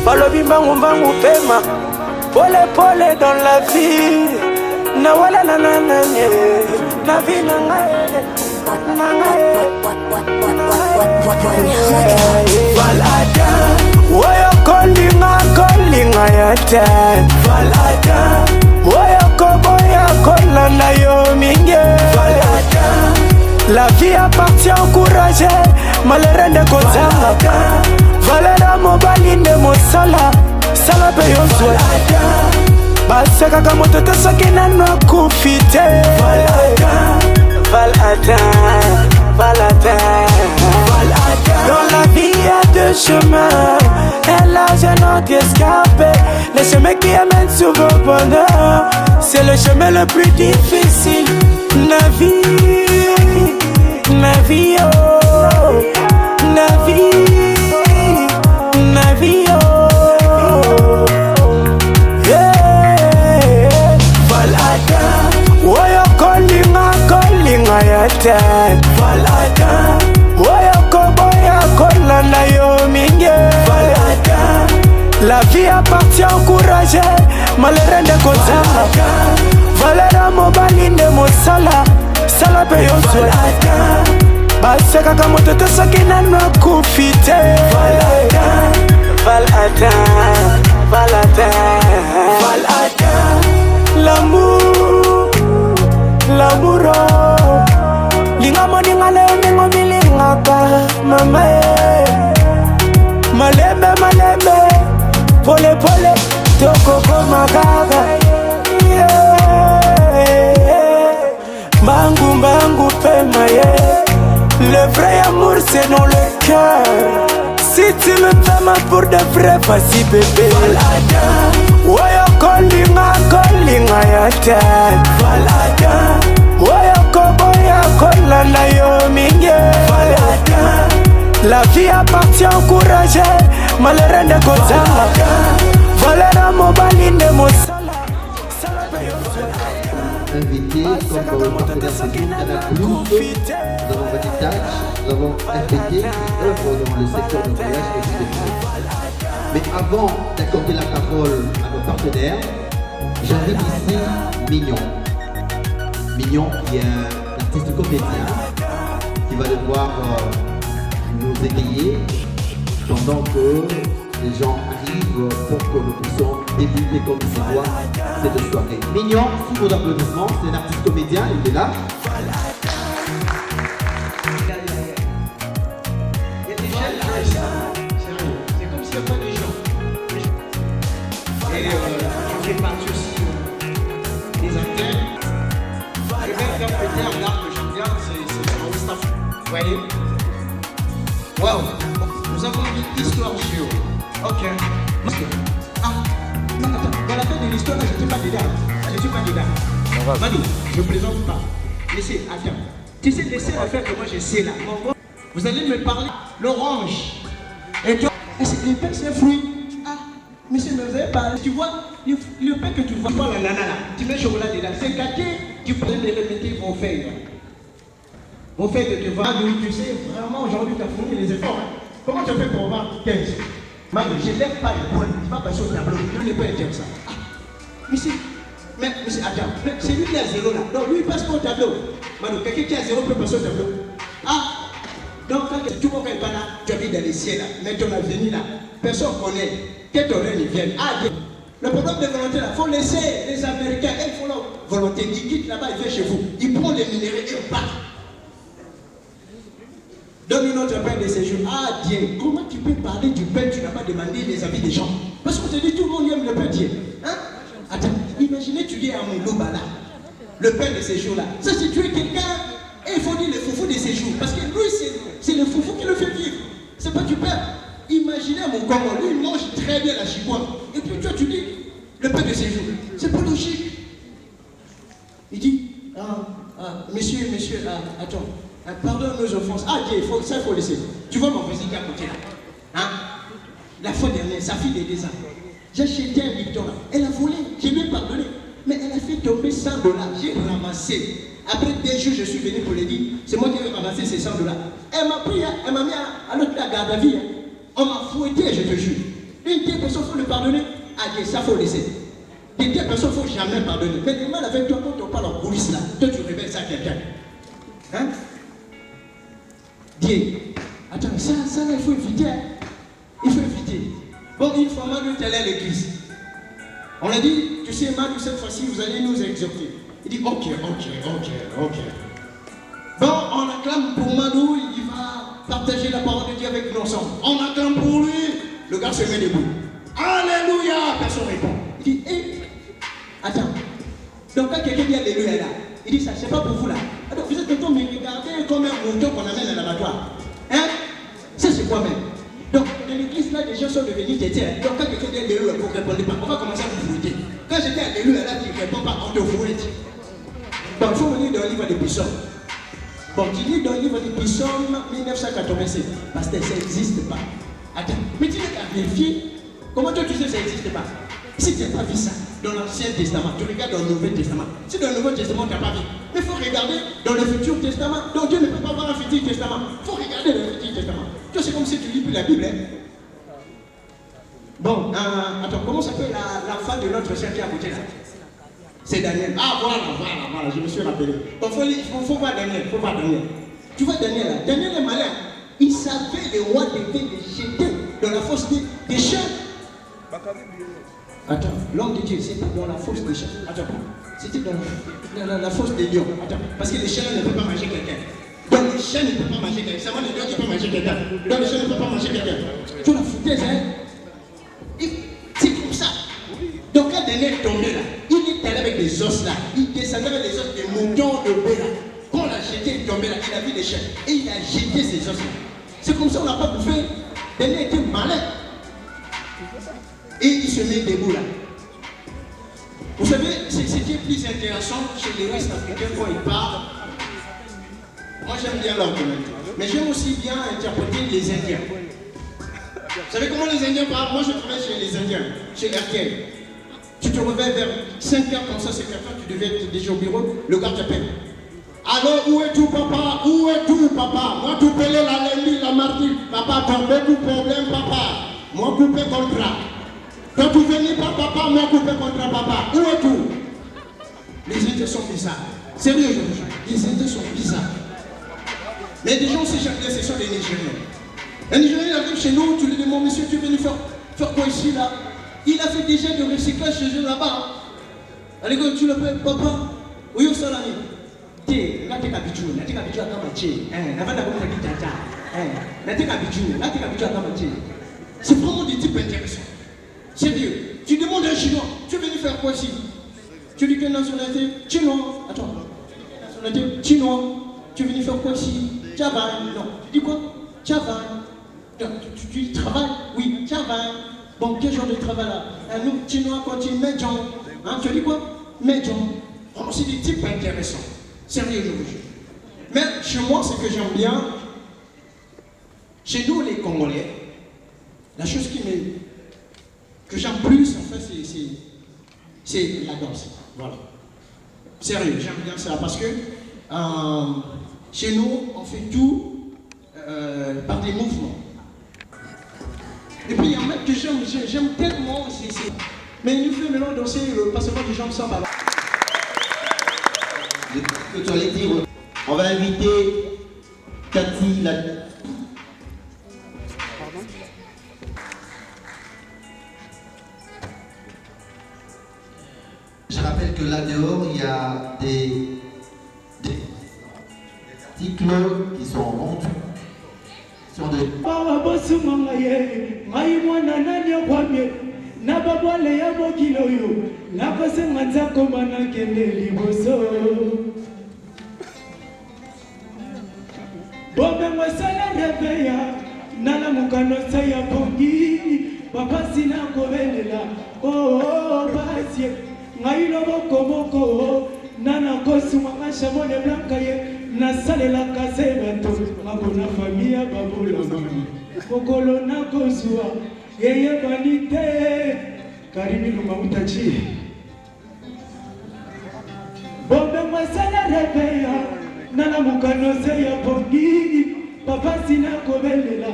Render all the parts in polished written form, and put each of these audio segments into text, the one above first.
Balobi mbangu mbangu pema. Pole pole dans la vie. Na wala na na na nye. Na vie na ngaye. Na ngaye. Valada. Woyo kolinga yate. Valada. Woyo koboya kolanda yo minge. Valada. La vie appartient au courage. Malere nde kozanga. Valera mobali nde mosala. Sala pe yozwe. Baseka kama mtoto soki nanu akufite. Valada. Dans la vie il y a deux chemins. Et là je n'en escapé. Le chemin qui amène sur vos bonheurs, c'est le chemin le plus difficile. La vie, oh, la vie, oh. Yeah. Valada, woyo kolinga yate. Valada, woyo koboya kolanda yo minge. Valada, la vie appartient au courage. Malere nde kozanga. Valera mobali nde mosala. Sala pe yozwe. Baseka kama mtoto soki nanu akufite. Valada. L'amour linga moninga leo ningo milingaka mama malembe pole toko komagaga Mbangu pema le vrai amour c'est dans le cœur. Si tu me t'aimes pour de vrai, vas-y bébé. Valada, woyo kolinga yate. Valada, woyo koboya kolanda yo minge. Valada, la vie appartient au courage. Malere nde kozanga. Valera mobali nde mosala. Invité comme partenaire technique Canal Plus, nous avons Petit Touch, nous avons FPT qui œuvre dans le secteur du voyage et du développement. Mais avant d'accorder la parole à nos partenaires, j'invite ici Mignon. Mignon qui est un artiste comédien qui va devoir nous égayer pendant que les gens arrivent pour que nous puissions débuter comme il se doit cette soirée. Mignon, sous vos applaudissements, c'est un artiste comédien, il est là. Il y a des gens sérieux, c'est comme s'il n'y a pas de gens. Et je fais partie aussi des acteurs. Et même quand peut-être l'art que j'aime bien, c'est mon staff. Vous voyez? Waouh! Nous avons une histoire sur. Ok. Ah, non, attends, dans la fin de l'histoire, je ne suis pas dedans. Manu, je ne plaisante pas. Laissez, attends. Tu sais, laissez la faire que moi je sais là. Vous allez me parler l'orange. Et toi, le pain c'est un fruit. Ah, monsieur, mais vous avez parlé. Tu vois, le pain que tu vois, la nana là, tu mets le chocolat dedans. C'est gâté, tu peux les remettre vos feuilles. Vos feuilles de devant. Tu sais, vraiment aujourd'hui, tu as fourni les efforts. Hein. Comment tu as fait pour avoir 15? Manu, je ne lève pas le poing, tu vas passer au tableau. Je ne peux pas dire ça. Ah, monsieur, attends, c'est lui qui a 0 là. Donc lui il passe pas au tableau. Manu, quelqu'un qui a 0 peut passer au tableau. Ah, donc quand tout le monde n'est pas là, tu habites dans les ciels là, mais ton avenir là, personne ne connaît. Que ton règne vienne. Ah, le problème de volonté là, il faut laisser les Américains, ils font leur volonté. Ils quittent là-bas, ils viennent chez vous. Ils prennent les minéraux et ils partent. Donne notre pain de séjour. Ah Dieu, comment tu peux parler du pain, tu n'as pas demandé les avis des gens? Parce qu'on te dit tout le monde aime le pain Dieu. Hein? Attends, imaginez tu dis à mon louba là, le pain de séjour là. Ça c'est tuer quelqu'un et il faut dire le foufou de séjour. Parce que lui c'est le foufou qui le fait vivre. C'est pas du pain. Imaginez mon Congo, lui il mange très bien la chicoine. Et puis toi tu dis le pain de séjour. C'est pas logique. Il dit, monsieur, attends. Pardonne nos offenses. Ah Dieu, ça il faut laisser. Tu vois mon voisin qui est à côté là. Hein? La fois dernière, sa fille de 2 ans. J'ai acheté un Victor là. Elle a volé. J'ai lui pardonné. Mais elle a fait tomber 100 $. J'ai ramassé. Après 2 jours, je suis venu pour lui dire, c'est moi qui ai ramassé ces 100 $. Elle m'a pris, elle m'a mis à l'autre la garde à vie. On m'a fouetté, je te jure. Une telle personne, il faut le pardonner à Dieu, ça faut laisser. Des telles personnes, il ne faut jamais pardonner. Mais le mal avec toi, quand on parle en coulisses là, toi tu révèles ça à quelqu'un. Hein? Dieu, attends, ça là, il faut éviter. Hein? Il faut éviter. Bon, une fois, Madou est allé à l'église. On a dit, tu sais, Madou, cette fois-ci, vous allez nous exhorter. Il dit, ok. Bon, on acclame pour Madou, il va partager la parole de Dieu avec nous ensemble. On acclame pour lui. Le gars se met debout. Alléluia! Personne ne répond. Il dit, attends. Donc quand quelqu'un dit Alléluia là, il dit ça, c'est pas pour vous là. Alors vous êtes en train de me regarder comme un mouton qu'on amène à l'abattoir. Hein? Ça c'est quoi même? Donc dans l'église là, les gens sont devenus têtés. Donc quand quelqu'un dit Alléluia, vous ne répondez pas. On va commencer à vous fouetter. Quand je dis Alléluia là, tu ne réponds pas, on te fouette. Donc il faut venir dans le livre des psaumes. Bon, tu lis dans le livre des psaumes 1987. Parce que ça n'existe pas. Attends, mais tu n'as qu'à vérifier. Comment toi tu sais que ça n'existe pas? Si tu n'as pas vu ça dans l'Ancien Testament, tu regardes dans le Nouveau Testament. Si dans le Nouveau Testament tu n'as pas vu, mais il faut regarder dans le futur Testament. Donc Dieu ne peut pas avoir un futur Testament. Il faut regarder dans le futur Testament. Tu vois, c'est comme si tu lis plus la Bible. Hein? Bon, attends, comment s'appelle la femme de notre chef qui est à côté là? C'est Daniel. Ah voilà, je me suis rappelé. Donc il faut voir Daniel, Tu vois Daniel là, Daniel est malin. Il savait le roi devait le jeter dans la fosse des chiens. Attends, l'homme de Dieu, c'était dans la fosse des chiens. Attends, c'était dans la fosse des lions. Attends, parce que les chiens ne peuvent pas manger quelqu'un. Donc les chiens ne peuvent pas manger quelqu'un. C'est moi les lions qui peuvent manger quelqu'un. Donc les chiens ne peuvent pas manger quelqu'un. Tu la foutaise, hein? C'est comme ça. Donc quand Daniel est tombé là, il est allé avec les os là. Il descendait avec les os des moutons de bœuf là. Quand on l'a jeté, il est tombé là, il a vu les chiens. Et il a jeté ses os là. C'est comme ça qu'on n'a pas bouffé. Daniel était malin. Et il se met debout là. Vous savez, ce qui est plus intéressant chez les Ouest africains quand ils parlent, moi j'aime bien leur commenter, mais j'aime aussi bien interpréter les Indiens. Vous savez comment les Indiens parlent? Moi je travaille chez les Indiens, chez RTL. Tu te réveilles vers 5h comme ça, c'est quelqu'un, tu devais être déjà au bureau, le gars t'appelle. Alors où est tout papa? Où est tout papa? Moi tout pelé la lundi, la mardi. Papa, t'as beaucoup de problèmes papa. Moi coupé contrat. Quand tu venais pas papa, moi coupé contre papa. Où est tout? Les Indiens sont bizarres. Sérieux, je vous jure. Les Indiens sont bizarres. Mais des gens aussi, j'aime bien, ce sont les Nigériens. Un Nigérien arrive chez nous, tu lui demandes, monsieur, tu es venu faire quoi ici là? Il a fait déjà de recyclage chez eux là-bas. Allez, tu l'appelles papa. Oui, au salami. Tiens, là t'es habitué à Kamaché. C'est vraiment des types intéressants. Sérieux, tu demandes à un Chinois, tu es venu faire quoi ici? Tu dis quelle nationalité? Chinois. Attends, nationalité chinois. Tu es venu faire quoi ici? Travail. Non, tu dis quoi? Travail. Tu dis travail? Oui, travail. Bon, quel genre de travail là? Nous, chinois, quand tu es médium. Hein, tu dis quoi? Médium. Vraiment, c'est des types intéressants. Sérieux, je vous jure. Mais chez moi, ce que j'aime bien, chez nous les Congolais, la chose que j'aime plus, en fait, c'est la danse. Voilà. Sérieux, j'aime bien ça parce que chez nous, on fait tout par des mouvements. Et puis il y a un mec que j'aime tellement aussi. Mais il nous fait maintenant danser pas seulement des jambes sans ballon. Que tu allais dire, on va inviter Cathy la... Je rappelle que là dehors, il y a des articles qui sont rendus. Nababwale ya mokili oyo nakosenga nzakoma nakende liboso bobengo esala reveya nalamuka nosa ya pongi bapasi nakobelela basie ngai loboko nanakosunga shabone blanka ye nasalelaka se bato mabona famia babolomami mokolo nakozwa yeye banite karimi lumamutachi bombe masala reveya nana mukanose ya pongi papa sina kobelela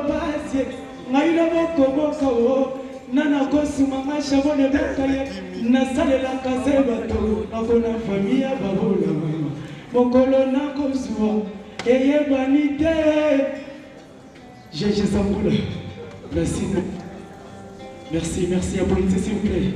basie ngailo boko basumanga shabo ne bakaye nasalelaka se bato nakona famille ya babola mokolo nakozwa eyebani te. Gégé Samboula, merci, applaudissez s'il vous plaît.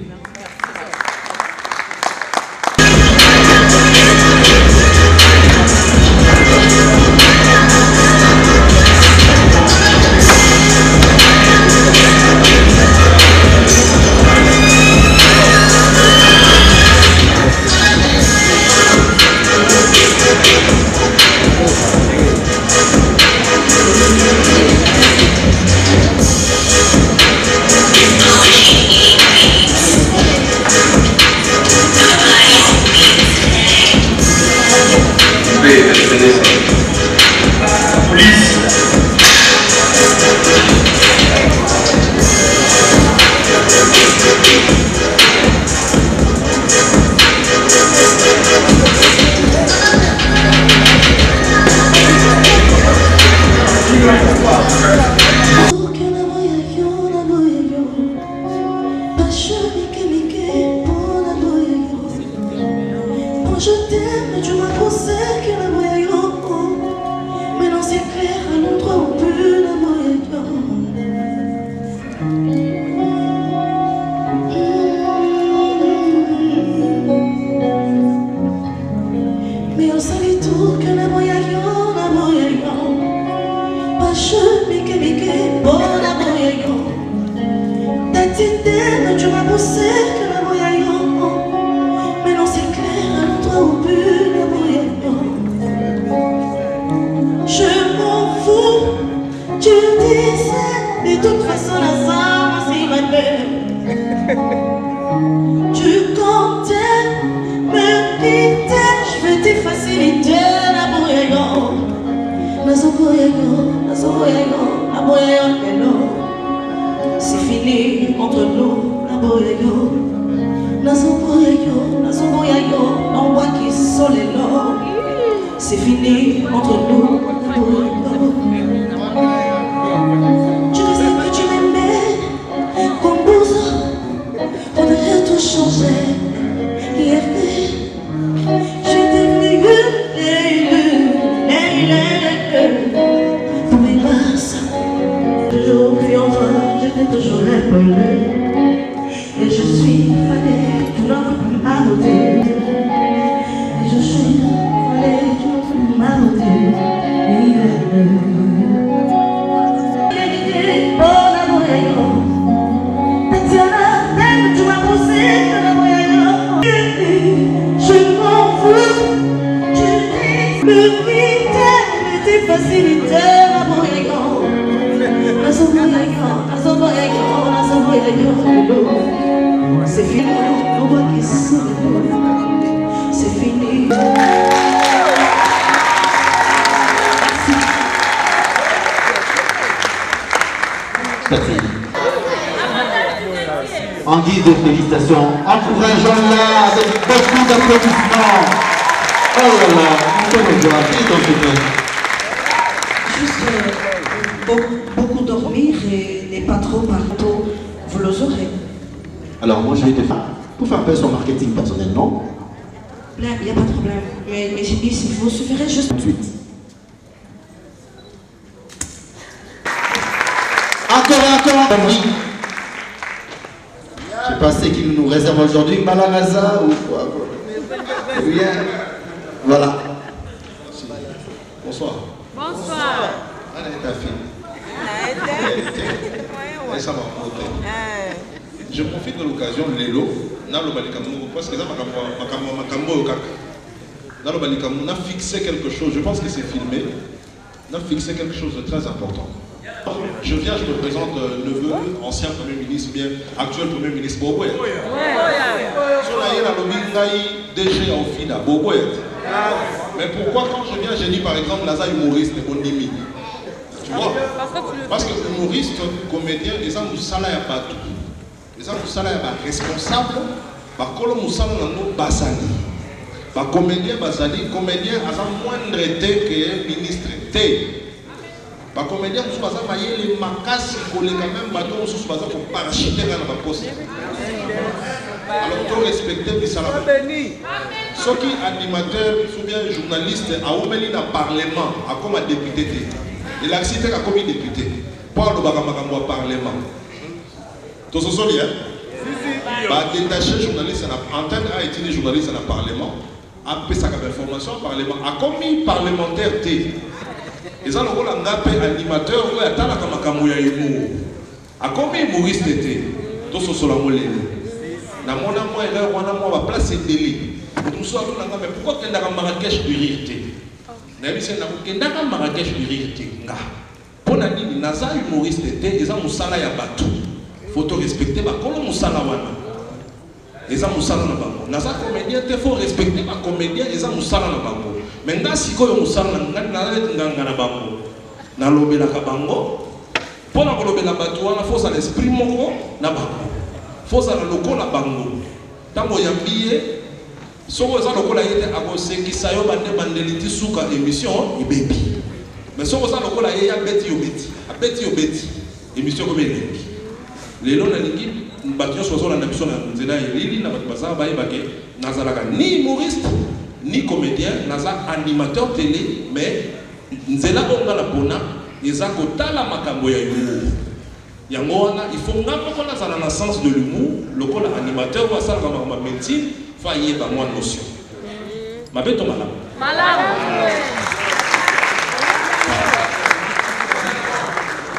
C'est fini, on voit qu'ils sont c'est fini. Merci. En guise de félicitations, encourageons-la avec beaucoup d'applaudissements. Oh là là, quelle joie, qui Juste beaucoup dormir et pas trop partout, vous les aurez. Alors moi je vais te faire, pour faire un peu son marketing personnellement. Il n'y a pas de problème, mais il vous suffirait juste... Tout de suite. Encore, oui. Je sais pas ce qu'il nous réserve aujourd'hui, Malagaza ou quoi. Bien. Voilà. Bonsoir. Bonsoir. Allez, ta fille. Ça va. Je profite de l'occasion, Lélo, dans le Balikamu, parce que dans le Balikamu, on a fixé quelque chose, je pense que c'est filmé, on a fixé quelque chose de très important. Je viens, je me présente neveu, ancien Premier ministre, bien actuel Premier ministre Boboet. Sur la DG au FINA, Boboet. Mais pourquoi quand je viens, j'ai dit par exemple Laza humoriste et Bondimi? Tu vois? Parce que humoriste, comédien, les gens nous salaient pas tout. Les gens nous salaient pas responsable, par contre nous salaient nous basani. Par comédien basani, comédien a un moindre été que ministre. Les comédiens sont les macasses pour les même bateaux sont pour parachuter dans la poste. Alors, il faut respecter les salariés. Ceux qui sont animateurs ou bien journalistes, à Oumeli dans le Parlement, comme un député. Il a cité comme un député. Pour le Parlement. Tout ce sont liés. Détacher journaliste, antenne a été des journalistes dans le Parlement, a fait sa information au Parlement, a commis parlementaire T. Ils ont un animateur qui a commis humoriste T. Tout ce sont les na mon amour et là on va placer délit. Nous sommes mais pourquoi qu'il y a Marrakech du rire T. Na bise na qu'il y a Marrakech du rire T. Nga. Pour na ni naza humoriste T, ils ont musala ya bateau. Faut respecter ba kolo musala wana. Ils ont musala na bango. Naza comédien te faut respecter ba comédien, ils ont musala na bango. Mais nga sikoyo musala na nganga na bango. Na lobela ka bango. Pour na lobela bateau wana faut ça l'esprit moko na bango. Faut ça le loco la bango. Tango yambiye soko za lokola yete akosekisa yo bande bandeliti suka émission ibebi. Mais soko za lokola ye ya beti yo beti émission comme elengi. Lelo na lingi batio sozo na émission na nzela elili na baza ba yebake nazalaka ni humoriste ni comédien naza animateur télé mais nzela onga la bona eza kotala makambo ya humour. Yangoana, il faut qu'on ait la sens de l'humour, le col animateur ou ça comme ma médecine, faillir dans moi notion. Ma bête malade.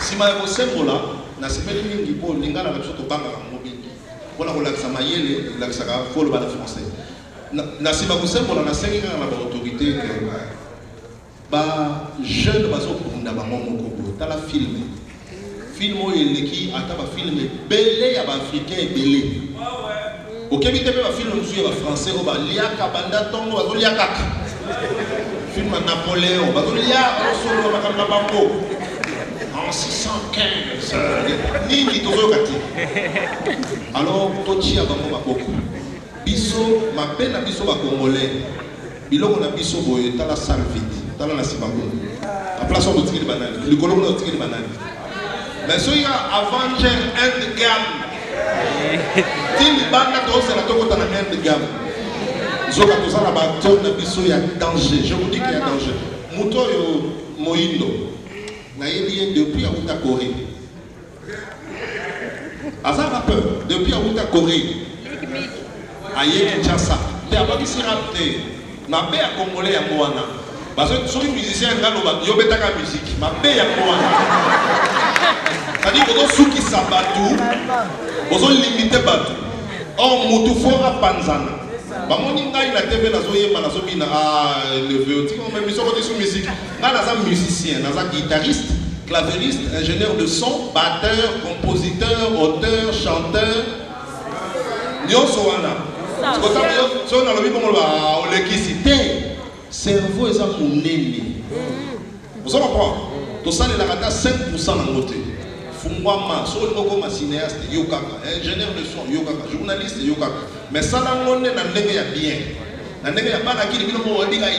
Si ma symbole là, na semaine mingi pour ninga na biso to banga mobile. Pour la relaxa mayele, la saka faut le bal français. Na si ma symbole na sengi na ba autorité que ba jeune baso kunda ba momoko ta la filmer. Film qui attend un film belé à africain belé. Ok, mais tu as film monsieur français au Liaka Banda Tongo à Liaka. Film Napoléon, à Liaka solo à Makambambo. En 615. Ni ni tozokati. Alors tochi à Bango Maboko. Biso ma peine à biso ba congolais. Biloko na biso boye tala salle vide. Tala na sibango. La place on boutique de banane. Le colon boutique de banane. Mais si il y a Avenger Endgame, si les bandes c'est la toco dans la Endgame, zoka toza la bataille de biso il y a danger. Je vous dis qu'il y a danger. Muto yo moindo, na yebi depuis Aouta Corée. Asa rappeur depuis Aouta Corée. Aye Kinshasa. Te abaki sirapte. Na be a congolais ya moana. Parce que sur les musiciens ngaloba yo betaka musique. Ma be ya moana. C'est-à-dire que ceux qui s'abattent, ils ont limité Batou. Or, Moutou Fora Panzana. Il a TV, le véotique, mais ils sont sur musique. Il y a un musicien, un guitariste, clavieriste, ingénieur de son, batteur, compositeur, auteur, chanteur. Nyon Soana. Si on a le on l'électricité, cerveau est un mouneni. Vous comprenez? Tout ça, il a 5% dans le côté. Fungwama, Solokoma cinéaste, Yokaka, ingénieur de son, Yokaka, journaliste, Yokaka. Mais ça, là, on est dans le bien. Dans le bien, pas qui est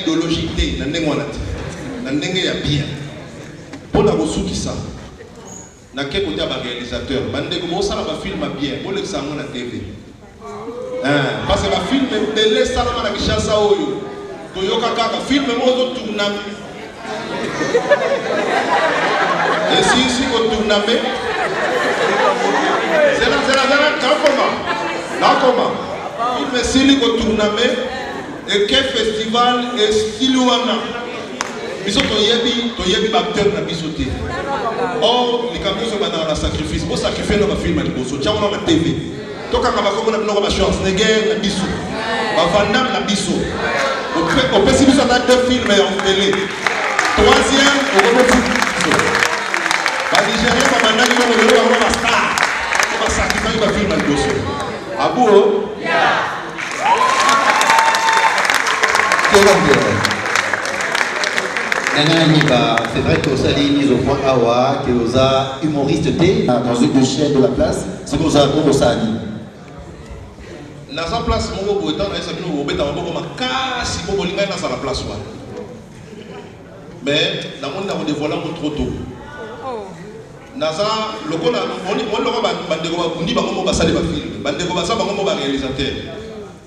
idéologique, dans le bien. Pour la ressource qui ça, dans quel côté un réalisateur, bandeko ça va filmer bien, pour l'examen à TV. Parce que le film est belé, ça va la Kishasa Oyo. Yokaka, film est moi tournant. Et si on tourne à c'est là, comment il me dit qu'on tourne à et quel festival est Stilouana. Ils sont toyebi bactère na bisoté. Or, les camions sont dans la sacrifice. Pour sacrifier notre film à Liboso. Tiens, on a la TV. Toka kama comme on a notre Schwarzenegger na biso. Van Damme na biso. On peut si nous avons deux films en télé. Troisième, on va foot. Les Nigériens vont demander à la star. On va sacrifier le film à Liboso. Abou, c'est vrai que ça dit mise au point Awa, que vous avez humoriste T dans une chaîne de la place, c'est que vous avez un Sani. Dans sa place, mon beau étant, on va mettre un peu comme un si vous voulez dans sa place. Mais dans le monde, on dévoile trop tôt. naza lokola on loko bandeko ba bundi bango ba sale ba film bandeko ba sa bango ba réalisateur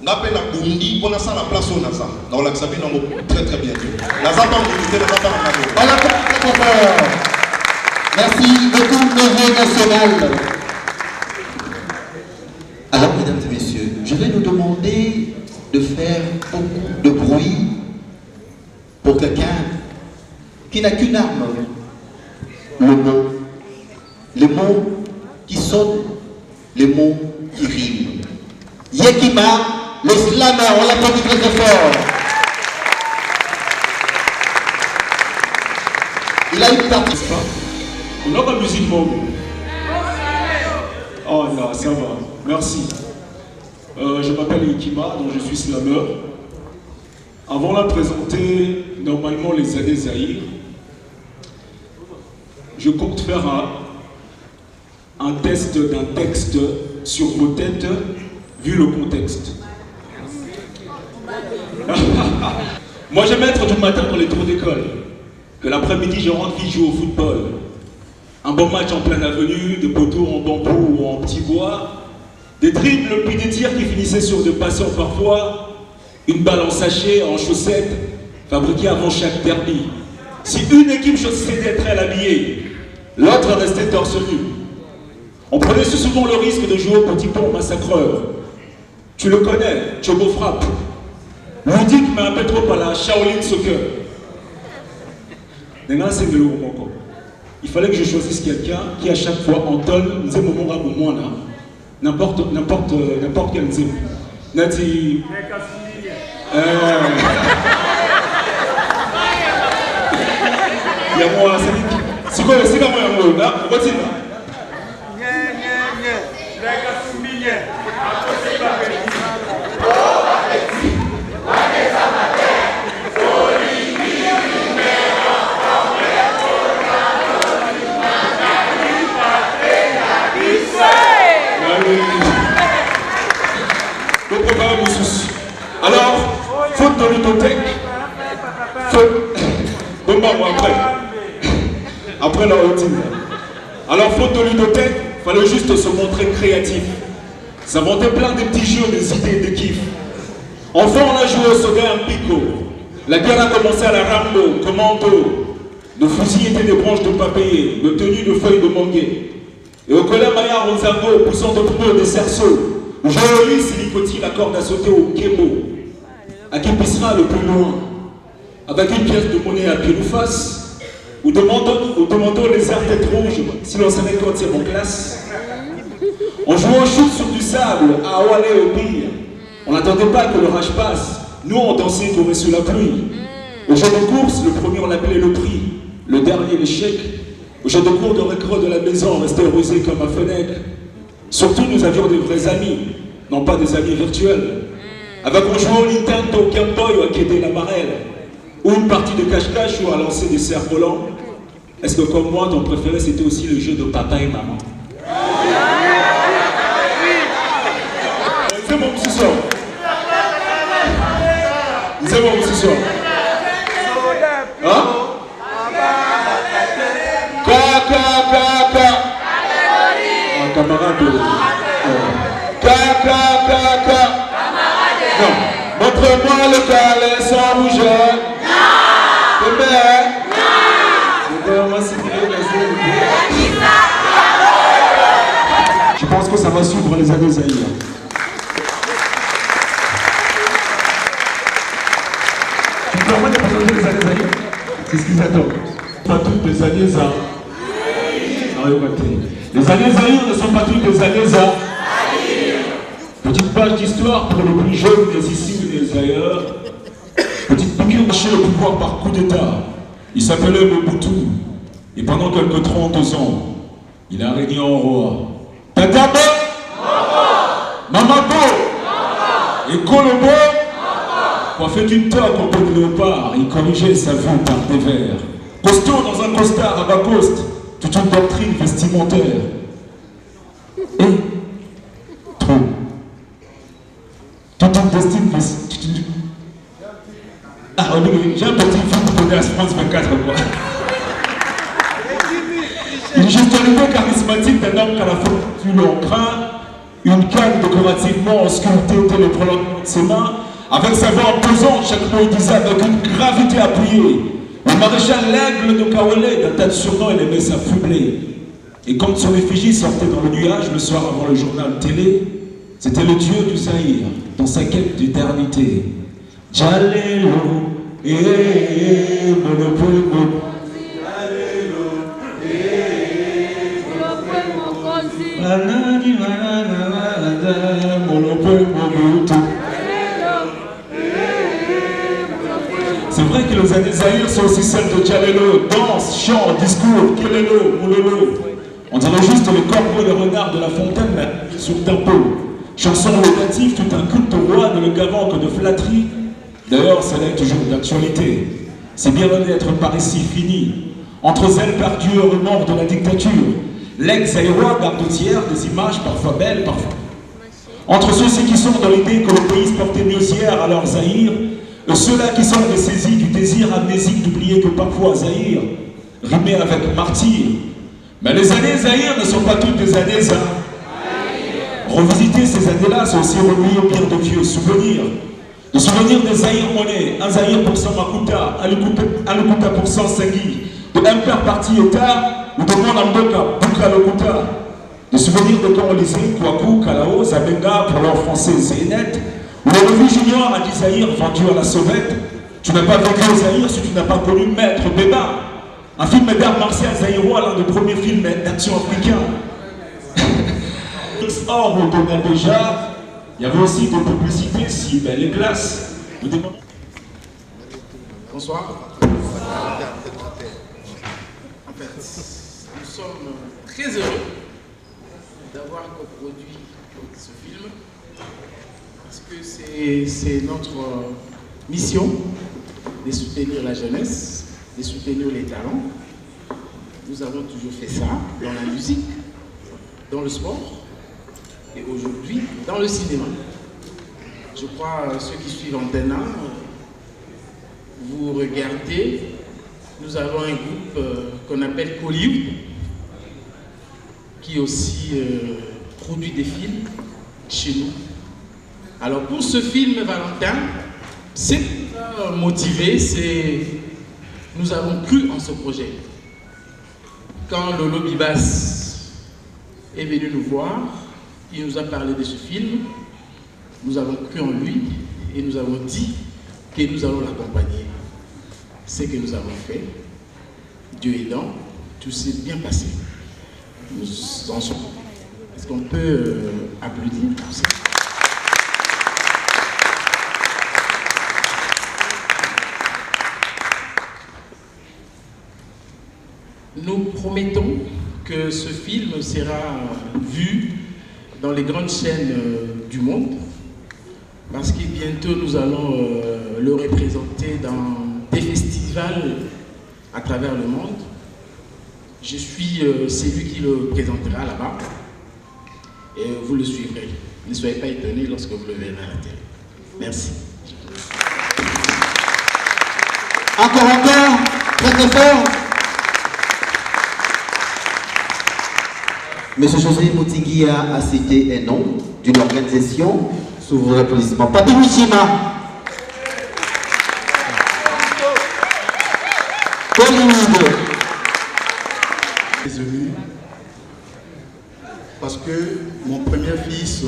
nga pe na bundi pona ça la place au naza na la sabi na très très bien naza pas invité naza pas na voilà. Merci beaucoup, neveu national. Alors, mesdames et messieurs, je vais nous demander de faire beaucoup de bruit pour quelqu'un qui n'a qu'une arme, le mot. Les mots qui sonnent, les mots qui riment. Yekima, le slammer, on l'applaudit très très fort. Il a une partie. On a la musique mobile. Oh là, ça va. Merci. Je m'appelle Yekima, donc je suis slammer. Avant de la présenter, normalement les années Zahir, je compte faire un test d'un texte sur vos têtes, vu le contexte. Moi, j'aime être du matin dans les tours d'école, que l'après-midi, je rentre vite jouer au football. Un bon match en pleine avenue, des poteaux en bambou ou en petit bois, des dribbles puis des tirs qui finissaient sur des passants parfois, une balle en sachet, en chaussettes, fabriquée avant chaque derby. Si une équipe choisissait d'être elle habillée, l'autre restait torse nu. On prenait souvent le risque de jouer au petit pont massacreur. Tu le connais, Chobo Frappe. Ludique mais un peu trop à la Shaolin Soccer. Il fallait que je choisisse quelqu'un qui à chaque fois entonne n'importe quel nzembo. Nati. Il y a moi, c'est quoi le signe là? Alors, faute de ludothèque, après la routine. Alors, faute de ludothèque, fallait juste se montrer créatif. S'inventer plein de petits jeux, des idées, des kiffs. Enfin, on a joué au soda un pico. La guerre a commencé à la Rambo, commando. Nos fusils étaient des branches de papier, nos tenues de feuilles de manguier. Et au collège Maillard, on zango, poussant de pneus des cerceaux. Jolie silicotis, la corde à sauter au kémo. À qui pissera le plus loin? Avec une pièce de monnaie à pied ou face. Ou demandons les airs tête rouge, si l'on savait quand c'est en classe. On jouait au chute sur du sable, à Awalé au pire. On n'attendait pas que l'orage passe. Nous, on dansait tourné sous la pluie. Au jeu de course, le premier, on l'appelait le prix. Le dernier, l'échec. Au jeu de cours de récré de la maison, on restait rusé comme un fenêtre. Surtout, nous avions des vrais amis, non pas des amis virtuels. Avec on jouait au Nintendo, au Game Boy ou à quêter la marelle. Ou une partie de cache-cache ou à lancer des cerfs-volants. Est-ce que comme moi, ton préféré, c'était aussi le jeu de papa et maman? C'est bon, ce soir. C'est bon, ce soir. Hein? Camarade. Non. Montre-moi le calais sans bouger. Non. Je pense que ça va suivre les années Zahir. Tu te permets de présenter les années Zahir? C'est ce qu'ils attendent. Pas toutes les années Zahir. Les années Zahir ne sont pas toutes les années Zahir. Petite page d'histoire pour le plus jeune des ici ou des ailleurs. Petite piqûre chez le pouvoir par coup d'état. Il s'appelait Mobutu. Et pendant quelques 30 ans, il a régné en roi. Tatabe, Mamabo, et Kolobo, coiffé d'une toque en peau de léopard, il corrigeait sa vue par des vers. Costaud dans un costard à bas coste, toute une doctrine vestimentaire. Et trop. Toute une destinée vestimentaire. Ah, j'ai un petit film de Podcast France 24, quoi. Il est juste arrivé qu'à la fortune en crin, une canne décorativement sculptée était le prolongement de ses mains, avec sa voix imposante, chaque mot il disait avec une gravité appuyée. Le maréchal l'aigle de Kawele, d'un tas de surnoms, il aimait s'affubler. Et quand son effigie sortait dans le nuage le soir avant le journal télé, c'était le dieu du Zaïre, dans sa quête d'éternité. Jalelo, monopole, c'est vrai que les années Zaïre sont aussi celles de Jalelo, danse, chant, discours, kelelo, moulolo. On dirait juste les corbeaux et les renards de la fontaine, mais sur tempo. Chanson locative, tout un culte au roi, ne le gavant que de flatterie. D'ailleurs, cela est toujours d'actualité. C'est bien loin d'être par ici fini. Entre zèle perdu et remords de la dictature, l'ex-zaïrois garde tiers des images parfois belles, parfois. Entre ceux-ci qui sont dans l'idée que le pays se portait mieux hier à leur Zaïre, et ceux-là qui sont dessaisis du désir amnésique d'oublier que parfois Zaïre rimait avec martyr. Mais les années Zaïre ne sont pas toutes des années Zaïre. Revisiter ces années-là, c'est aussi remuer au pire de vieux souvenirs. De souvenirs des Zaïre monnaie, un Zaïre pour 100 Makuta, un Lokuta pour 100 Sengui, de Imper Parti État, ou de Mwanamboka, Buka Lokuta. De souvenirs de quand on lisait Kouakou, Kalao, Zabenga pour leur français Zénet, ou le revue junior a dit Zaïre vendu à la sauvette. Tu n'as pas vécu au Zaïre si tu n'as pas connu Maître Béba. Un film d'art martial zaïrois, l'un des premiers films d'action africains. Or, on donnait déjà, il y avait aussi des publicités, si ben, les glaces. Bonsoir. En fait, nous sommes très heureux d'avoir coproduit ce film parce que c'est notre mission de soutenir la jeunesse, de soutenir les talents. Nous avons toujours fait ça dans la musique, dans le sport et aujourd'hui dans le cinéma. Je crois ceux qui suivent Antena, vous regardez, nous avons un groupe qu'on appelle Hollywood qui aussi produit des films chez nous. Alors pour ce film Valentin, c'est motivé, nous avons cru en ce projet. Quand Lolo Bibas est venu nous voir, il nous a parlé de ce film, nous avons cru en lui et nous avons dit que nous allons l'accompagner. Ce que nous avons fait, Dieu aidant, tout s'est bien passé. Nous en sommes. Est-ce qu'on peut applaudir pour ça? Nous promettons que ce film sera vu dans les grandes chaînes du monde parce que bientôt nous allons le représenter dans des festivals à travers le monde. Je suis celui qui le présentera là-bas et vous le suivrez. Ne soyez pas étonnés lorsque vous le verrez à la télé. Merci. Encore, très très fort. Monsieur José Moutiguia a cité un nom d'une organisation sous vos applaudissements. Papi Michima. Hollywood. Désolé, parce que mon premier fils,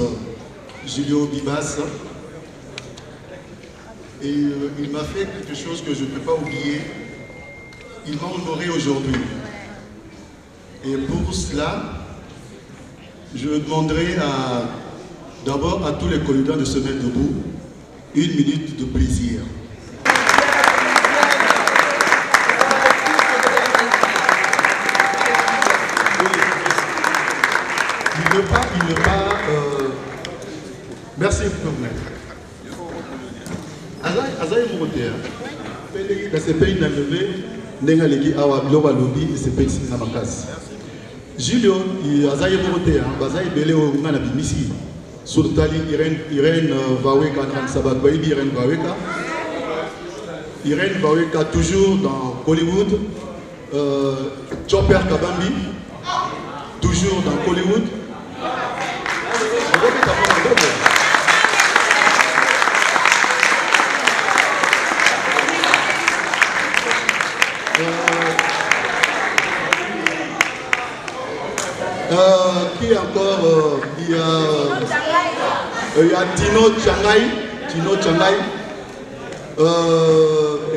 Julio Bibas, il m'a fait quelque chose que je ne peux pas oublier. Il m'a honoré aujourd'hui. Et pour cela, je demanderai d'abord à tous les candidats de se mettre debout 1 minute de plaisir. Il ne pas merci pour me. Azaï Mourotea, dans ce pays n'a levé, n'a légui awa biloba lobby et ce pays n'a pas casse. Julio, Azaï Mourotea, Bazaï Belé au Ngana Bimisi, Sultali Irène Vaweka, Sabat Baïbi Irène Vaweka. Irène Vaweka toujours dans Hollywood, Chopper Kabambi, toujours. toujours dans Hollywood. Qui encore il y a Tino Changai,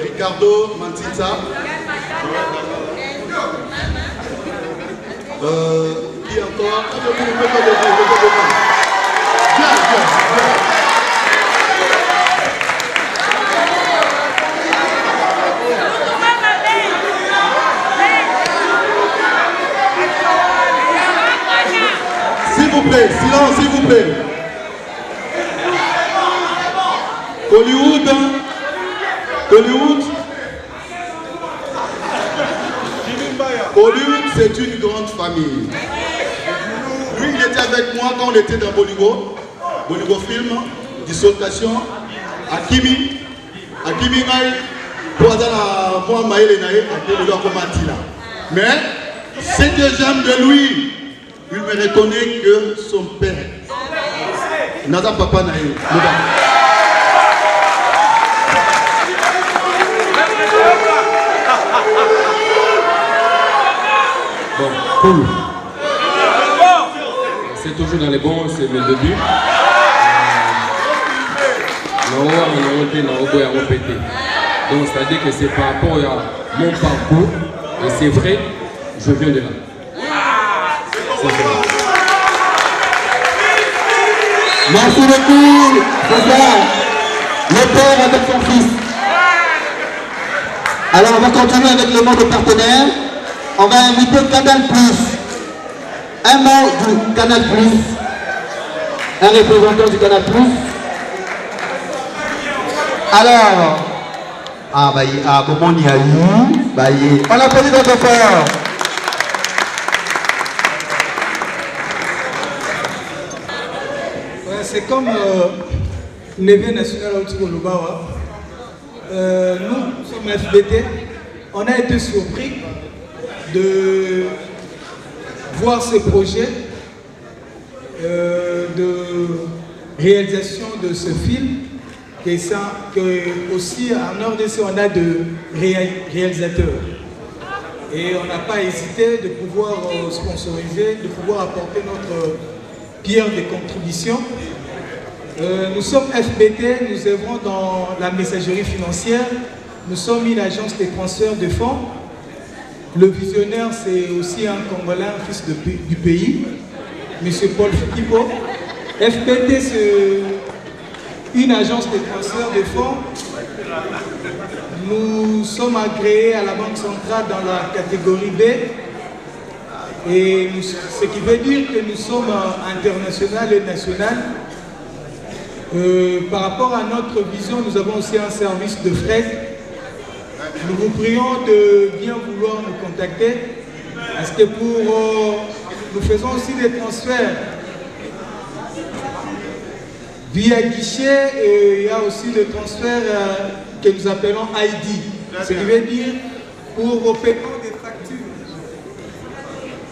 Ricardo Mantita, qui encore S'il vous plaît, silence, s'il vous plaît. Hollywood, c'est une grande famille. Lui, il était avec moi quand on était dans Boligo Film, Dislocation, Akimi Ngai, moi Maël Nae, mais ce que j'aime de lui, il me reconnaît que son père. Nada Papa Nae. Bon, cool. C'est toujours dans les bons, c'est le début. Donc c'est-à-dire que c'est par rapport à mon parcours, et c'est vrai, je viens de là. C'est vrai. Merci beaucoup, c'est ça, le père avec son fils. Alors on va continuer avec le mot de partenaire. On va inviter Canal+. Un mot du Canal+. Un représentant du Canal+. Alors, comment on y a eu? On applaudit notre fort. C'est comme l'événement national au Lubawa. Nous sommes FBT. On a été surpris de voir ce projet de réalisation de ce film. Et ça, que aussi en RDC on a de réalisateurs. Et on n'a pas hésité de pouvoir sponsoriser, de pouvoir apporter notre pierre de contribution. Nous sommes FBT, nous œuvrons dans la messagerie financière. Nous sommes une agence de transfert de fonds. Le visionnaire, c'est aussi un Congolais, un fils du pays, M. Paul Fukipo. FBT, c'est une agence de transfert de fonds. Nous sommes agréés à la Banque centrale dans la catégorie B. Et ce qui veut dire que nous sommes international et national. Par rapport à notre vision, nous avons aussi un service de frais. Nous vous prions de bien vouloir nous contacter parce que nous faisons aussi des transferts via guichet et il y a aussi des transferts que nous appelons ID. Ce qui veut dire pour vos paiements de factures.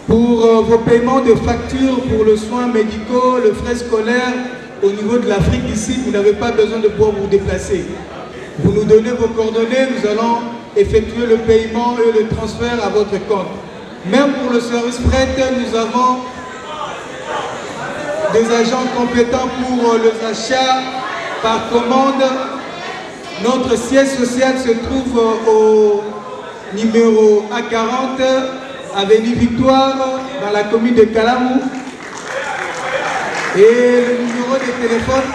Pour vos paiements de factures pour le soin médicaux, le frais scolaire au niveau de l'Afrique ici, vous n'avez pas besoin de pouvoir vous déplacer. Vous nous donnez vos coordonnées, nous allons effectuer le paiement et le transfert à votre compte. Même pour le service fret, nous avons des agents compétents pour les achats par commande. Notre siège social se trouve au numéro A40, avenue Victoire, dans la commune de Kalamou. Et le numéro de téléphone,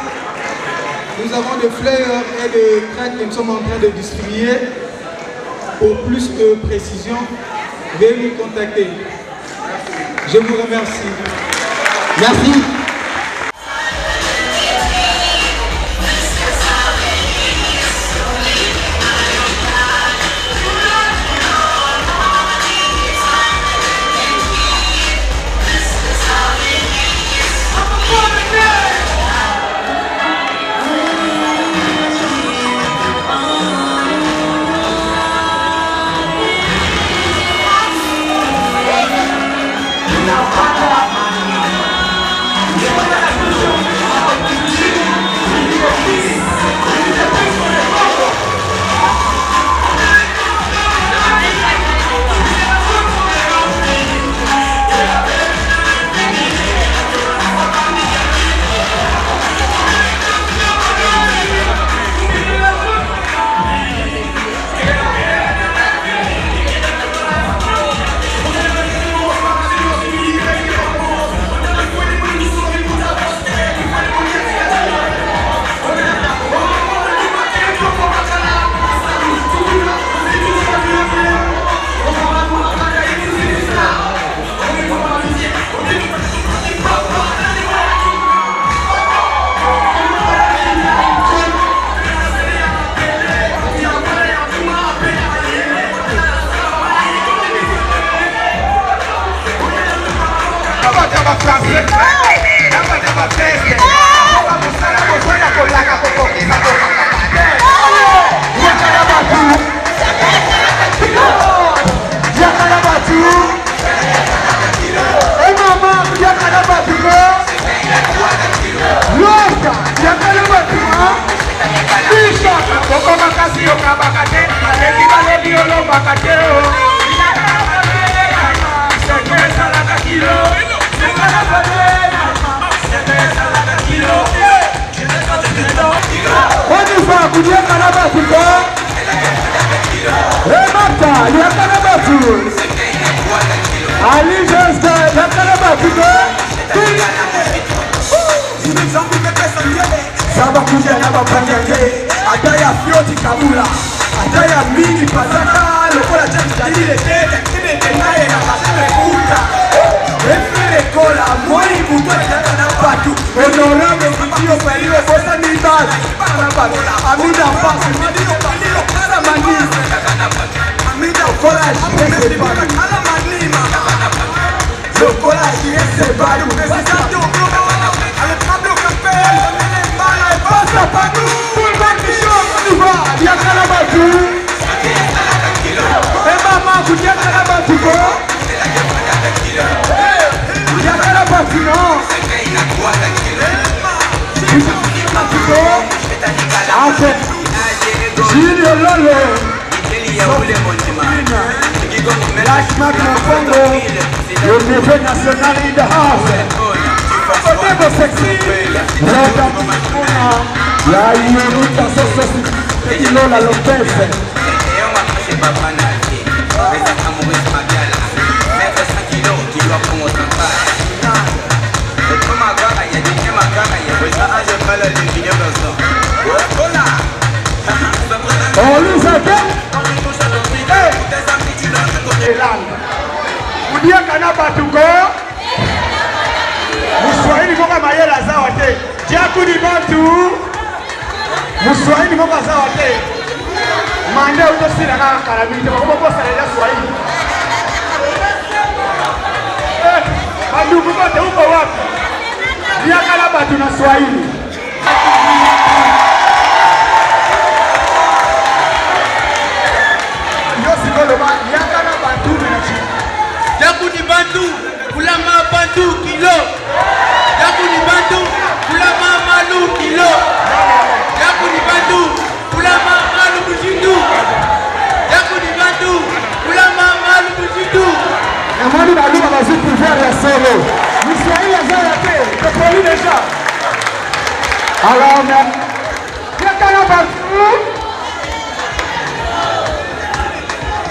nous avons des flyers et des tracts que nous sommes en train de distribuer. Pour plus de précision, veuillez nous contacter. Je vous remercie. Merci. Now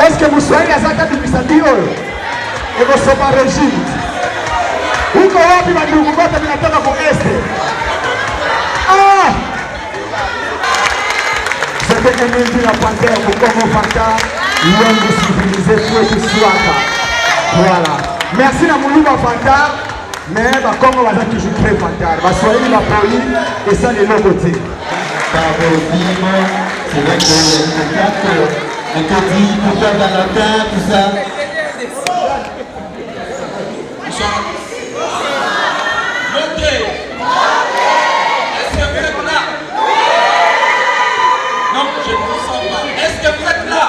Est-ce que vous soyez à Zaka du Misadio et vous sommes en régime? Uko wapi mandugu wote mnatoka kwa este? C'était un indi na panthère pour Congo Fanta, l'homme civilisé kwetu Swaka. Voilà. Merci na Mulumba Fanta, mais ba Congo va toujours très Fanta. Ba Swahili ba poli et ça les côté. C'est vrai que le 4, on te dit pourquoi Valentin, tout ça. Montez. Est-ce que vous êtes là? Non, je ne vous sens pas. Est-ce que vous êtes là?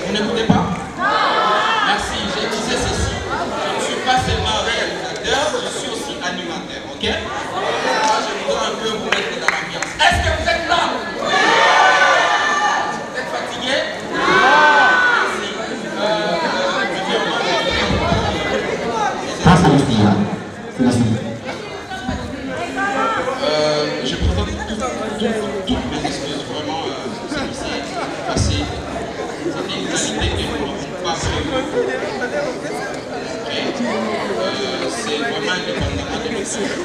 Vous n'écoutez pas? Merci, je disais ceci. Je ne suis pas seulement réalisateur, je suis aussi animateur, ok? Moi, je voudrais un peu vous mettre dans l'ambiance. Est-ce que vous êtes là? Vous êtes fatigué? Merci. Ça, c'est le style. C'est le style. Je présente toutes mes excuses, vraiment, c'est passé. C'était une qualité que nous n'avons pas prévue. C'est vraiment indépendamment de l'excuse.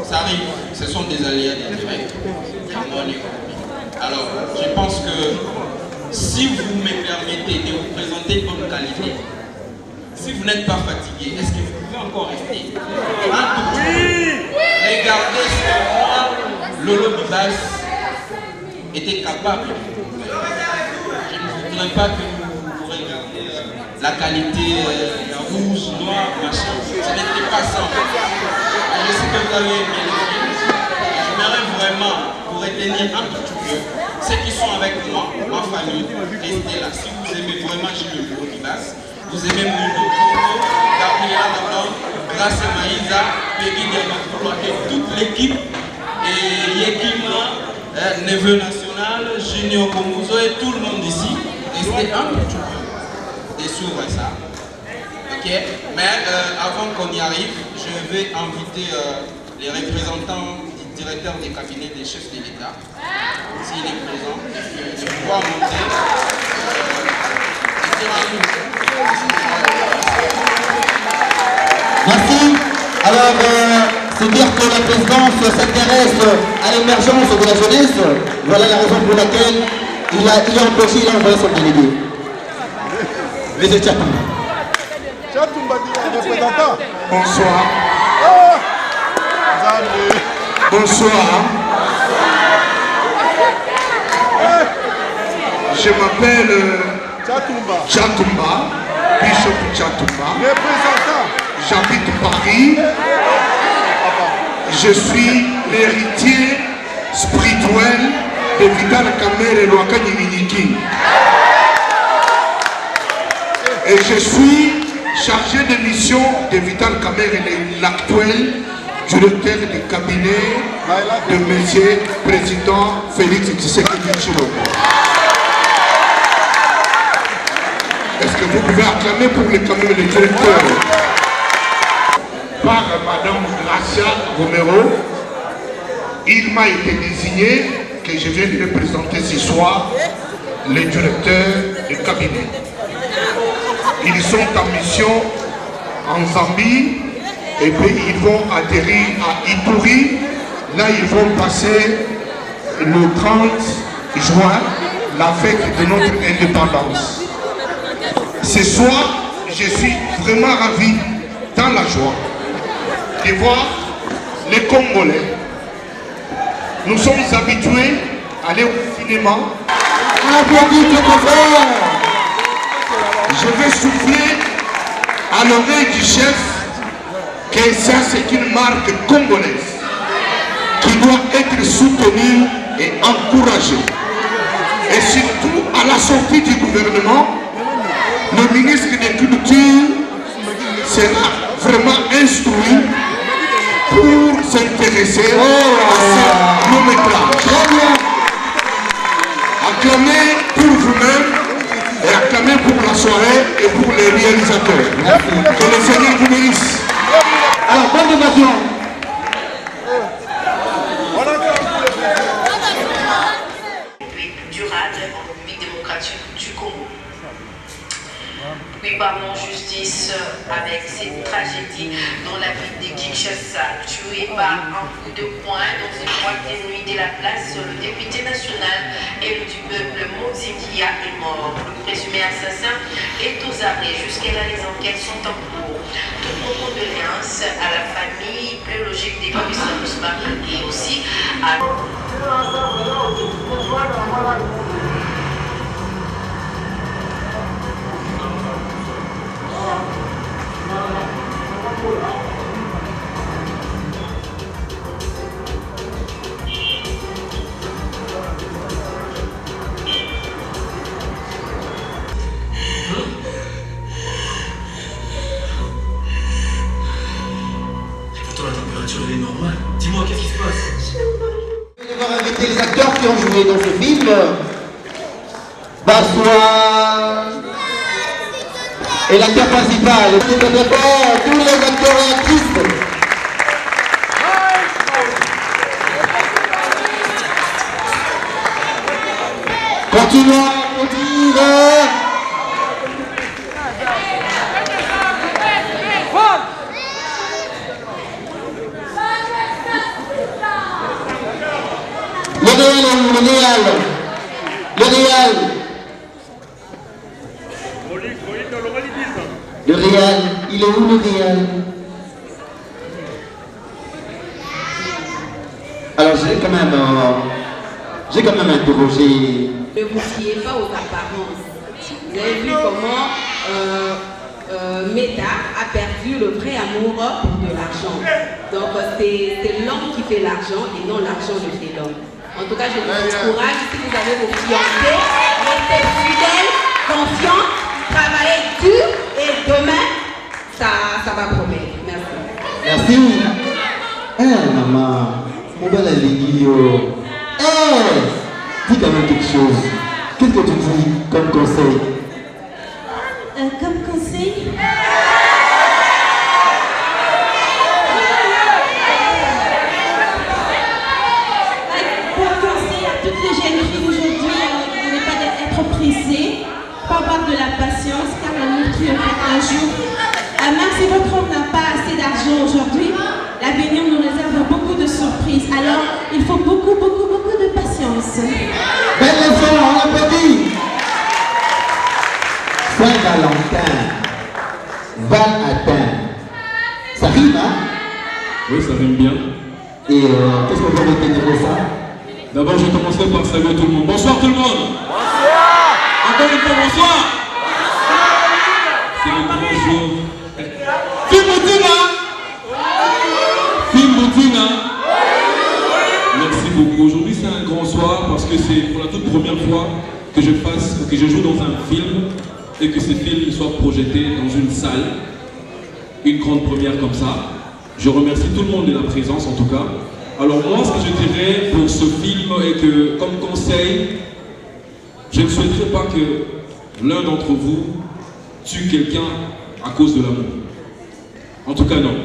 Ça arrive, ce sont des aléas directs. Alors, je pense que si vous me permettez de vous présenter une bonne qualité, si si vous n'êtes pas fatigué, est-ce que vous pouvez encore rester? Regardez sur moi, Lolo Bibas était capable. Je ne voudrais pas que vous regardiez la qualité rouge, noir, machin. Ce n'était pas ça. Je sais que vous avez aimé le film. J'aimerais vraiment vous retenir un tout petit peu. Ceux qui sont avec moi, ma famille, restez là. Si vous aimez vraiment Gilles Lolo Bibas, vous aimez Moundo Kongo, Gabriela Madon, Grace Maïza, Peggy Diamakoulo et toute l'équipe, et Yekima, Neveu National, Junior Komuzo et tout le monde ici. Restez un petit peu. Et s'ouvre ça. Ok? Mais avant qu'on y arrive, je vais inviter les représentants du directeur des cabinets des chefs de l'État. S'il est présent, de pouvoir monter. Merci. Alors, c'est dire que la présidence s'intéresse à l'émergence de la jeunesse. Voilà la raison pour laquelle il a empêché, il a envoyé son délégué. Les Tchatumba. Bonsoir. Bonsoir. Je m'appelle Tchatumba, Bishop Tchatumba. J'habite Paris. Je suis l'héritier spirituel de Vital Kamerhe Lwakani Minyiki. Et je suis chargé de mission de Vital Kamerhe, l'actuel directeur du cabinet de M. Président Félix Tshisekedi Tshilombo. Est-ce que vous pouvez acclamer pour le directeur? Par Madame Gracia Romero, il m'a été désigné que je viens de représenter ce soir les directeurs du cabinet. Ils sont en mission en Zambie et puis ils vont atterrir à Ituri. Là, ils vont passer le 30 juin, la fête de notre indépendance. Ce soir, je suis vraiment ravi, dans la joie, de voir les Congolais. Nous sommes habitués à aller au cinéma. Je vais souffler à l'oreille du chef que ça c'est une marque congolaise qui doit être soutenue et encouragée. Et surtout à la sortie du gouvernement, le ministre de Culture sera vraiment instruit pour s'intéresser à ce long métrage. Acclamez pour vous-même et acclamez pour la soirée et pour les réalisateurs. Que le Seigneur vous bénisse. Alors, bonne évasion. Durable en République démocratique du Congo. Oui, parlons justice avec cette tragédie dans la ville de Kinshasa, tué par un coup de poing dans une boîte de nuit de la place. Le député national élu du peuple Mozikia est mort. Le présumé assassin est aux arrêts. Jusqu'à là, les enquêtes sont en cours. Toutes nos condoléances à la famille biologique des commissaires Ousmane et aussi à... La température elle est normale. Dis-moi, qu'est-ce qui se passe? Je vais devoir inviter les acteurs qui ont joué dans ce film. Bassois et l'acteur principal. Et tout d'abord, tous les acteurs et actrices. Continuons à applaudir. Le réel, il est où le réel? Alors j'ai quand même interrogé. Ne vous fiez pas aux apparences. Vous avez vu comment Meta a perdu le vrai amour pour de l'argent. Donc c'est l'homme qui fait l'argent et non l'argent qui fait l'homme. En tout cas, je vous encourage, si vous avez vos fiancés, restez fidèles, confiants, travaillez dur et demain, ça va promettre. Merci. Merci. Maman, mon bel Aligio. Dis quand même quelque chose. Qu'est-ce que tu dis comme conseil? Comme conseil? Pour conseil à toutes les jeunes filles aujourd'hui, de ne pas être pressées, pas avoir de la patience, car l'amour triomphera un jour. Même si votre homme n'a pas assez d'argent aujourd'hui, l'avenir nous réserve beaucoup de surprises. Alors, il faut beaucoup de patience. Belle leçon, on applaudit. Saint-Valentin, Val-Atin. Ça rime, hein? Oui, ça rime bien. Et qu'est-ce qu'on peut retenir de ça? D'abord, je commencerai par saluer tout le monde. Bonsoir tout le monde. Bonsoir. Encore une fois, bonsoir. C'est le grand jour. Fimoutina. Merci beaucoup. Aujourd'hui, c'est un grand soir parce que c'est pour la toute première fois que je joue dans un film et que ce film soit projeté dans une salle. Une grande première comme ça. Je remercie tout le monde de la présence en tout cas. Alors moi, ce que je dirais pour ce film est que, comme conseil, je ne souhaiterais pas que l'un d'entre vous tue quelqu'un à cause de l'amour. En tout cas, non.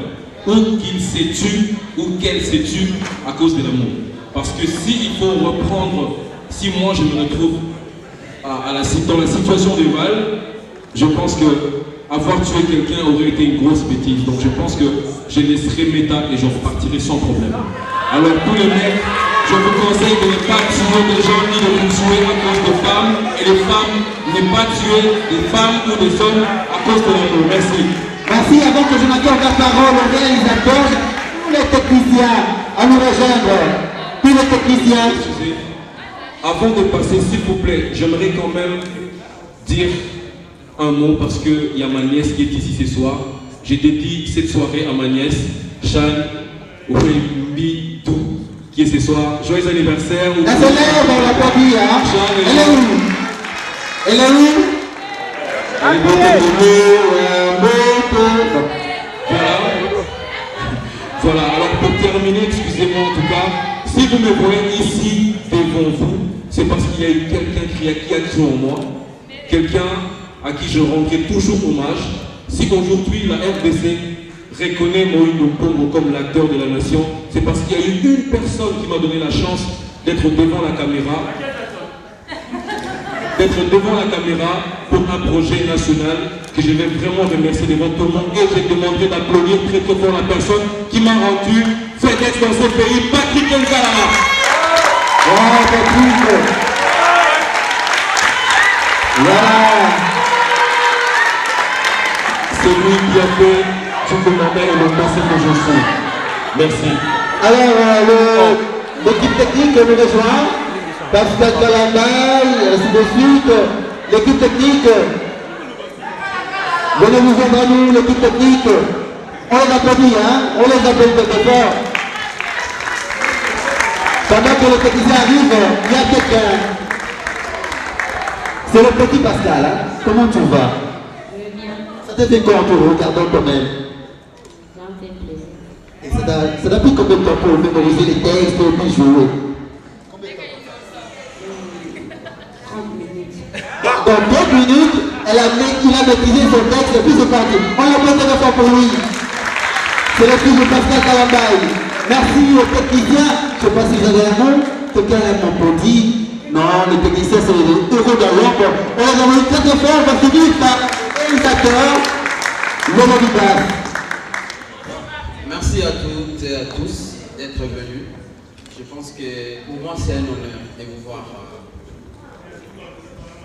Ou qu'il s'est tué, ou qu'elle s'est tuée à cause de l'amour. Parce que s'il faut reprendre, si moi je me retrouve dans la situation de Val, je pense que avoir tué quelqu'un aurait été une grosse bêtise. Donc je pense que je laisserai Meta et je repartirai sans problème. Alors tous les mecs, je vous conseille de ne pas tuer des gens ni de vous tuer à cause de femmes. Et les femmes, ne pas tuer des femmes ou des hommes à cause de l'amour. Merci. Merci. Avant que je n'accorde la parole aux réalisateurs, tous les techniciens à nous rejoindre. Tous les techniciens. Excusez. Avant de passer, s'il vous plaît, j'aimerais quand même dire un mot parce qu'il y a ma nièce qui est ici ce soir. J'ai dédié cette soirée à ma nièce, Shan Ouembitou, qui est ce soir. Joyeux anniversaire. Elle se lève, on l'a pas dit, hein? Elle est où? Elle est où? Elle est Voilà, alors pour terminer, excusez-moi en tout cas, si vous me voyez ici devant vous, c'est parce qu'il y a eu quelqu'un qui a cru en moi, quelqu'un à qui je rendrai toujours hommage. Si aujourd'hui la RDC reconnaît Moïse Lumpombo comme l'acteur de la nation, c'est parce qu'il y a eu une personne qui m'a donné la chance d'être devant la caméra, pour un projet national que je vais vraiment remercier devant tout le monde. Et j'ai demandé d'applaudir très très fort la personne qui m'a rendu FedEx dans ce pays, Patrick Ngalama. Oh, Patrick! Voilà! C'est lui qui a fait tout le monde et le passé que je suis. Merci. Alors, l'équipe technique nous rejoint. Pascal Calambaye, ainsi de suite. L'équipe technique. Venez nous joindre à nous, l'équipe technique. On les applaudit, hein? On les applaudit très fort. Pendant que le technicien arrive, il y a quelqu'un. C'est le petit Pascal, hein? Comment tu vas? Ça te fait quoi en te regardant toi-même? Et ça t'a pris combien de temps pour mémoriser les textes et puis jouer? Dans 30 minutes, il a maîtrisé son texte et puis c'est parti. On l'applaudit très fort pour lui. C'est le fils de Pascal Calambaye. Merci aux techniciens. Je ne sais pas si vous avez un nom. Quelqu'un m'applaudit. Non, les techniciens, c'est les héros de l'ombre. On les applaudit très très fort. On va finir par réalisateur Laurent Dubas. Merci à toutes et à tous d'être venus. Je pense que pour moi, c'est un honneur de vous voir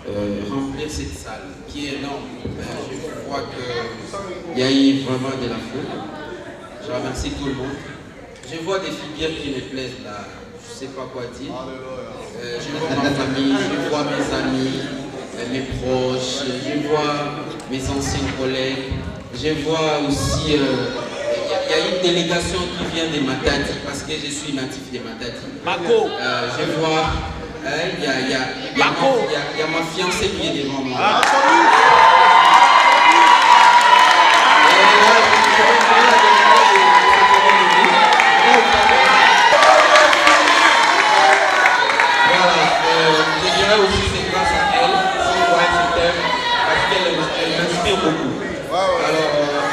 remplir cette salle qui est énorme. Je crois qu'il y a eu vraiment de la foule. Je remercie tout le monde. Je vois des figures qui me plaisent là, je ne sais pas quoi dire. Je vois ma famille, je vois mes amis, mes proches, je vois mes anciens collègues. Je vois aussi, il y a une délégation qui vient de Matadi parce que je suis natif de Matadi. Je vois, il y a ma fiancée qui est devant moi. Je dirais aussi c'est grâce à elle, sans quoi je t'aime, parce qu'elle m'inspire beaucoup. Alors,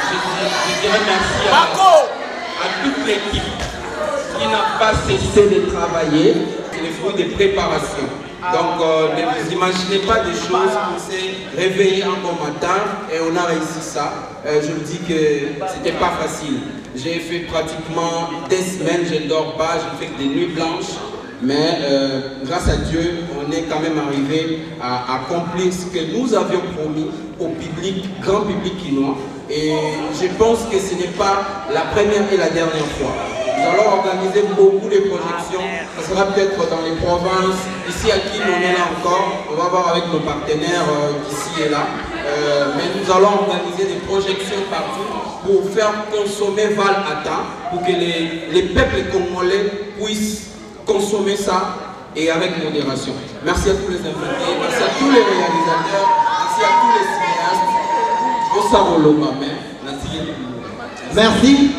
je dirais merci à toute l'équipe qui n'a pas cessé de travailler. C'est le fruit des préparations. Donc, ne vous imaginez pas des choses, on s'est réveillé un bon matin et on a réussi ça. Je vous dis que c'était pas facile. J'ai fait pratiquement des semaines, je ne dors pas, je fais des nuits blanches. Mais grâce à Dieu, on est quand même arrivé à accomplir ce que nous avions promis au public, grand public quinois. Et je pense que ce n'est pas la première et la dernière fois. Nous allons organiser beaucoup de projections. Ce sera peut-être dans les provinces. Ici à Kin, on est là encore. On va voir avec nos partenaires d'ici et là. Mais nous allons organiser des projections partout pour faire consommer Val à temps, pour que les peuples congolais puissent consommer ça et avec modération. Merci à tous les invités, merci à tous les réalisateurs, merci à tous les cinéastes. Merci.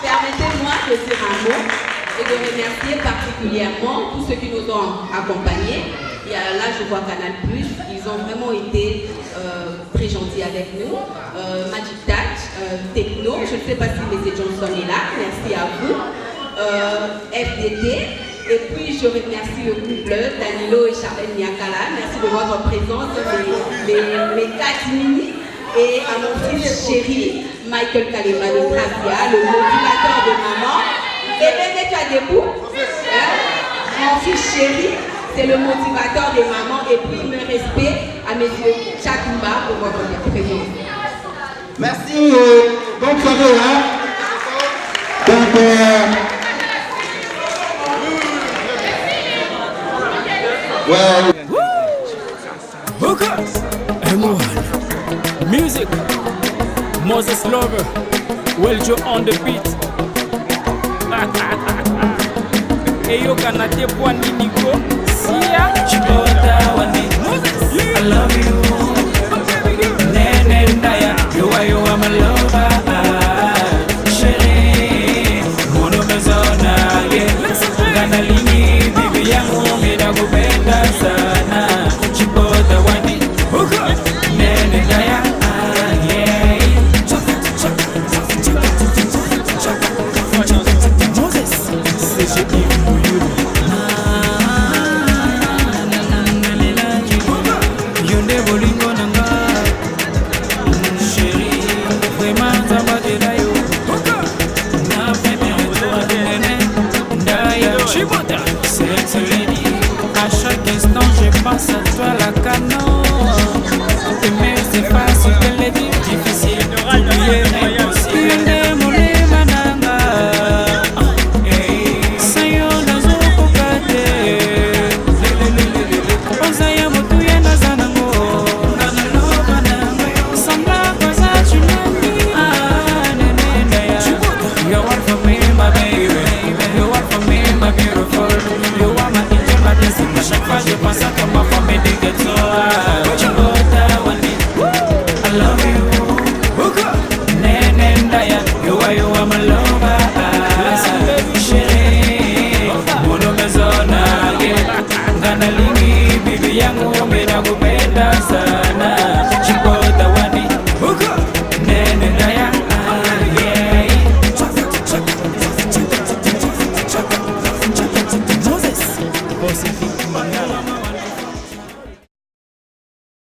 Permettez-moi de dire un mot et de remercier particulièrement tous ceux qui nous ont accompagnés. Et là, je vois Canal+, ils ont vraiment été très gentils avec nous. Magic Touch, Techno, je ne sais pas si M. Johnson est là, merci à vous. FDT, et puis je remercie le couple Danilo et Charlène Niakala, merci de votre présence, mes 4 mini, et à mon fils chéri Michael Kalema de Tracia, le motivateur de maman. Bébé, tu as debout, mon fils chéri, c'est le motivateur de maman, et puis me respect à M. Chakumba pour votre présence. Merci, bonne soirée. Hein? Donc, Hook up! M1 Music Moses Lover Weljo on the beat. Eyo kanate pwani niko Sia Chibota wani I love you Nene ndaya You are my lover Chérie Mono mezona Gana lini Bibi yangu mina kupenda sana Chibota wani Nene ndaya